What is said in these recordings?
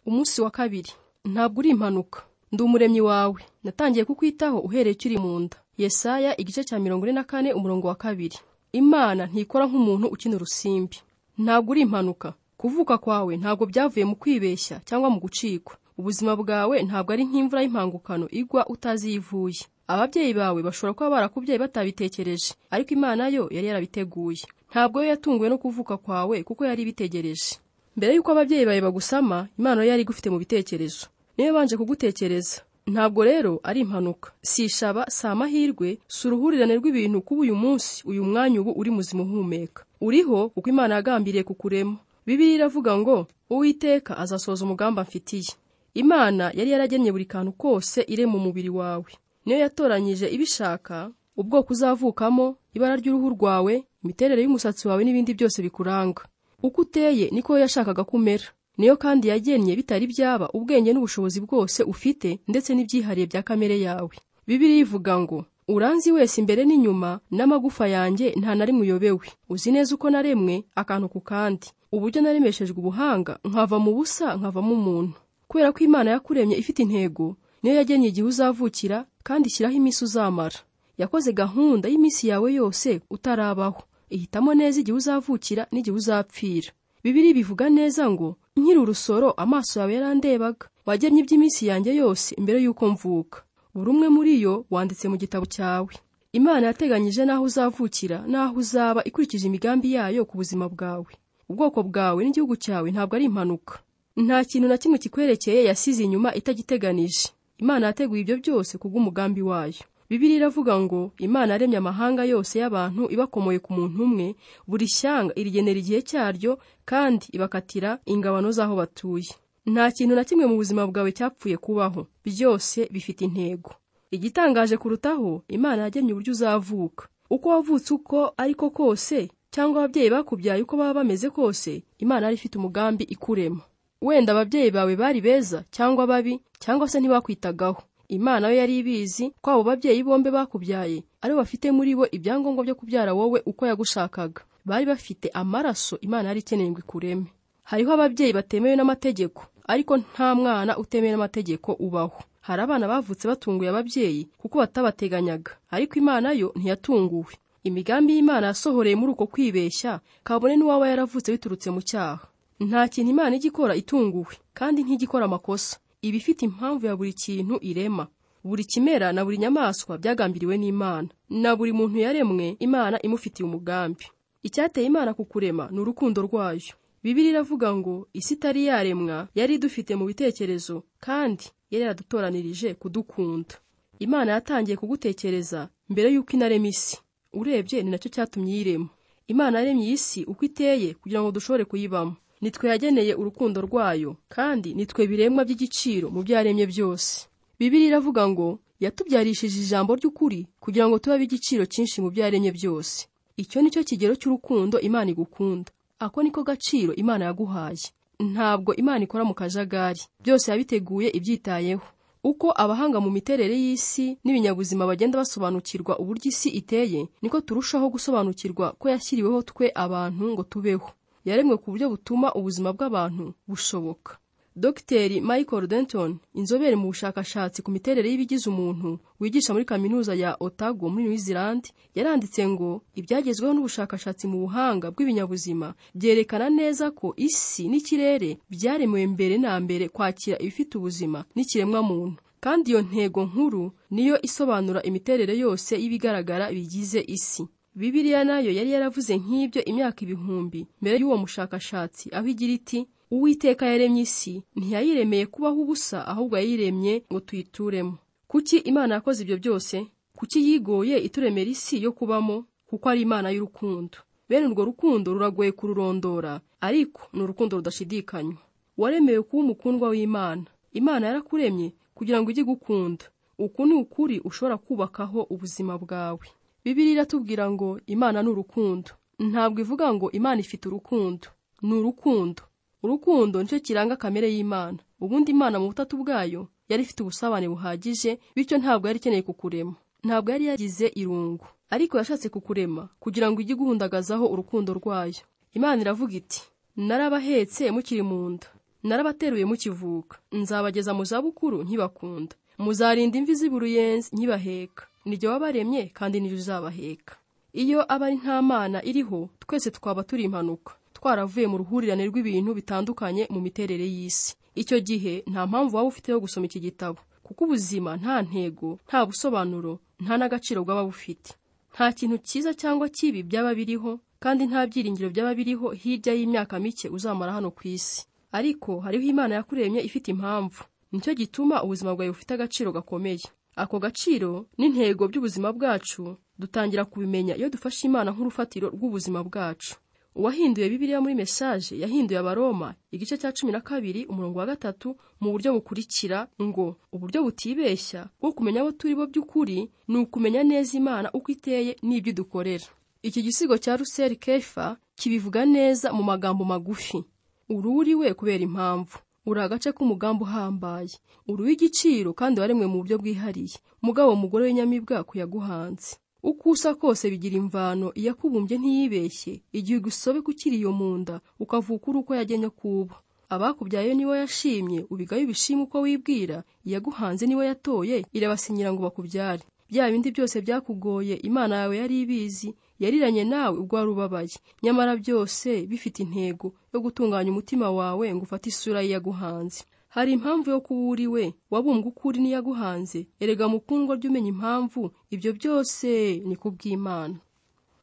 Umunsi wa kabiri. Ntabwo uri impanuka. Ndi umuremyi wawe. Natangiye kukwitaho uhereye ukiri mu nda. Yesaya igice cya 44 umurongo wa 2. Imana ntikora nk'umuntu ukina urusimbi. Ntabwo uri impanuka. Kuvuka kwawe ntabwo byavuye mu kwibeshya cyangwa mu gucikwa. Ubuzima bwawe ntabwo ari nk'imvura y'impangukano igwa utazi yivuye. Ababyeyi bawe bashobora kuba barakubyaye batabitekereje, ariko Imana yo yari yarabiteguye. Ntabwo yo yatunguwe no kuvuka kwawe kuko yari bitegereje. Mbere yuko ababyeyi bawe bagusama, Imana yari igufite mu bitekerezo. Niyo banje kugutekereza. Ntabwo rero ari impanuka. Si ishaba, si amahirwe, si uruhurirane rw'ibintu kuba uyu munsi, uyu mwanya ubu uri muzima uhumeka. Uriho kuko Imana yagambiriye kukurema. Bibiliya iravuga ngo Uwiteka azasohoza umugambi amfitiye. Imana yari yaragennye buri kantu kose ire mu mubiri wawe. Niyo yatoranyije ibishaka, ubwoko uzavukamo, ibara ry'uruhu rwawe, imiterere y'umusatsi wawe n'ibindi byose bikuranga. Uko uteye niko yashakaga kumera. Niyo kandi yagennye bitari byaba ubwenge n'ubushobozi bwose ufite ndetse n'ibyihariye bya kamere yawe. Bibiliya ivuga ngo uranzi wese imbere n'inyuma, n'amagufa yanjye nta na rimwe uyobewe. Uzi neza uko naremwe akantu ku kandi, uburyo naremeshejwe ubuhanga, nkava mu busa nkavamo umuntu. Kubera ko Imana yakuremye ifite intego, niyo yagennye igihe uzavukira kandi ishyiraho iminsi uzamara. Yakoze gahunda y'iminsi yawe yose utarabaho. Ihitamo neza igihe uzavukira n'igihe uzapfira. Bibiliya bivuga neza ngo nkiri urusoro amaso yawe yarandebaga. Wagennye iby'iminsi yanjye yose imbere y'uko mvuka. Buri umwe muri yo wanditse mu gitabo cyawe. Imana yateganyije n'aho uzavukira n'aho uzaba ikurikije imigambi yayo ku buzima bwawe. Ubwoko bwawe n'igihugu cyawe ntabwo ari impanuka. Nta kintu na kimwe kikwerekeye yasize inyuma itagiteganije. Imana yateguye ibyo byose kubw'umugambi wayo. Bibiliya iravuga ngo Imana yaremye amahanga yose y'abantu ibakomoye ku muntu umwe, buri shyanga irigenera igihe cyaryo kandi ibakatira ingabano z'aho batuye. Nta kintu na kimwe mu buzima bwawe cyapfuye kubaho, byose bifite intego. Igitangaje kurutaho, Imana yagennye uburyo uzavuka. Uko wavutse uko ariko kose, cyangwa ababyeyi bakubyaye uko baba bameze kose, Imana yari ifite umugambi ikurema. Wenda ababyeyi bawe bari beza cyangwa babi, cyangwa se ntibakwitagaho. Imana yo yari ibizi ko abo babyeyi bombe bakubyaye ari bafite muri bo ibyangombwa byo kubyara wowe uko yagushakaga. Bari bafite amaraso Imana yari ikeneye ngo ikureme. Hariho ababyeyi batemewe n'amategeko, ariko nta mwana utemewe n'amategeko ubaho. Hari abana bavutse batunguye ababyeyi kuko batabateganyaga, ariko Imana yo ntiyatunguwe. Imigambi y'Imana yasohoreye muri uko kwibeshya, kabone n'uwaba yaravutse biturutse mu cyaha. Nta kintu Imana igikora itunguwe, kandi ntigikora amakosa. Iba ifite impamvu ya buri kintu irema. Buri kimera na buri nyamaswa byagambiriwe n'Imana. Na buri muntu yaremwe Imana imufitiye umugambi. Icyateye Imana kukurema ni urukundo rwayo. Bibiliya iravuga ngo isi itari yaremwa yari idufite mu bitekerezo, kandi yari yaradutoranirije kudukunda. Imana yatangiye kugutekereza mbere y'uko inarema isi. Urebye ni nacyo cyatumye yirema. Imana yaremye isi uko iteye kugira ngo dushobore kuyibamo. Nitwe yageneye urukundo rwayo, kandi nitwe biremwa by'igiciro mu byaremye byose. Bibiliya iravuga ngo yatubyarishije ijambo ry'ukuri kugira ngo tube b'igiciro cyinshi mu byaremye byose. Icyo nicyo kigero cy'urukundo Imana igukunda. Ako niko gaciro Imana yaguhaye. Ntabwo Imana ikora mu kajagari. Byose yabiteguye ibyitayeho. Uko abahanga mu miterere y'isi n'ibinyabuzima bagenda basobanukirwa uburyo isi iteye, niko turushaho gusobanukirwa ko yashyiriweho twe abantu ngo tubeho. Yaremwe ku buryo butuma ubuzima bw'abantu bushoboka. Dr. Michael Denton, inzobere mu bushakashatsi ku miterere y'ibigize umuntu, wigisha muri kaminuza ya Otago muri New Zealand, yaranditse ngo ibyagezweho n'ubushakashatsi mu buhanga bw'ibinyabuzima byerekana neza ko isi n'ikirere byaremewe mbere na mbere kwakira ibifite ubuzima n'ikiremwa muntu. Kandi iyo ntego nkuru niyo isobanura imiterere yose y'ibigaragara bigize isi. Bibiliya nayo yari yaravuze nk'ibyo imyaka ibihumbi mbere y'uwo mushakashatsi, aho igira iti Uwiteka yaremye isi ntiyayiremeye kubaho ubusa, ahubwo yayiremye ngo tuyituremo. Kuki Imana yakoze ibyo byose? Kuki yigoye ituremera isi yo kubamo? Kuko ari Imana y'urukundo. Bene urwo rukundo ruragoye kururondora, ariko ni urukundo rudashidikanywa. Waremewe kuba umukundwa w'Imana. Imana yarakuremye kugira ngo ujye gukunda. Uku ni ukuri ushobora kubakaho ubuzima bwawe. Bibiliya iratubwira ngo Imana ni urukundo. Ntabwo ivuga ngo Imana ifite urukundo. Ni urukundo. Urukundo nicyo kiranga kamere y'Imana. Ubundi Imana mu butatu bwayo yari ifite ubusabane buhagije, bityo ntabwo yari ikeneye kukurema. Ntabwo yari yagize irungu, ariko yashatse kukurema kugira ngo ujye guhundagazaho urukundo rwayo. Imana iravuga iti narabahetse mukiri mu nda, narabateruye mukivuka, nzabageza mu zabukuru nkibakunda, muzarinda imvi z'uruyenzi nkibaheka, nijye wabaremye kandi nijye uzabaheka. Iyo aba ari nta Mana iriho, twese twaba turi impanuka, twaravuye mu ruhurirane rw'ibintu bitandukanye mu miterere y'isi. Icyo gihe nta mpamvu waba ufite yo gusoma iki gitabo, kuko ubuzima nta ntego, nta busobanuro, nta n'agaciro bwaba bufite. Nta kintu cyiza cyangwa kibi byaba biriho, kandi nta byiringiro byaba biriho hirya y'imyaka mike uzamara hano ku isi. Ariko hariho Imana yakuremye ifite impamvu, nicyo gituma ubuzima bwawe bufite agaciro gakomeye. Ako gaciro n'intego by'ubuzima bwacu dutangira kubimenya iyo dufashe Imana nk'urufatiro rw'ubuzima bwacu. Uwahinduye Bibiliya muri Message yahinduye Abaroma igice cya 12 umurongo wa 3 mu buryo bukurikira ngo: uburyo butibeshya bwo kumenya abo turi bo by'ukuri ni ukumenya neza Imana uko iteye n'ibyo dukorera. Iki gisigo cya Russell Kefa kibivuga neza mu magambo magufi: ururiwe kubera impamvu, uri agace k'umugambi uhambaye, uri w'igiciro kandi waremwe mu buryo bwihariye, mugabo mugore w'inyamibwa kuyaguhanze. Uko usa kose bigira imvano, iyakubumbye ntiyibeshye, igihe ugusobe kukiri iyo munda ukavuka uri uko yagenye kuba. Abakubyaye niwe yashimye, ubigaye ubishima uko wibwira, iyaguhanze niwe yatoye, irabasinyira ngo bakubyare. Bya bindi byose byakugoye Imana yawe yari ibizi, yariranye nawe ubwo wari ubabaye, nyamara byose bifite intego yo gutunganya umutima wawe ngo ufate isura yaguhanze. Hari impamvu yo kuba uriwe, wabumbwe ukuri niyaguhanze. Erega mukundwa ry'umenya impamvu, ibyo byose ni kubw'Imana.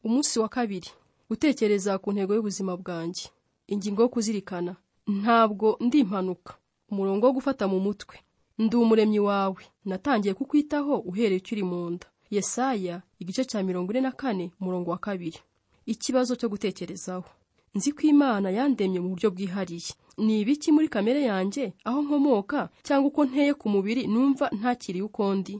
Umunsi wa 2, gutekereza ku ntego y'ubuzima bwanjye. Ingingo yo kuzirikana: ntabwo ndi impanuka. Umurongo wo gufata mu mutwe: ndi umuremyi wawe, natangiye kukwitaho uhereye ukiri mu nda. Yesaya igice cya 44 umurongo wa 2. Ikibazo cyo gutekerezaho: nzi ko Imana yandemye mu buryo bwihariye. Ni ibiki muri kamere yanjye, aho nkomoka cyangwa uko nteye ku mubiri numva ntakiri uko ndi?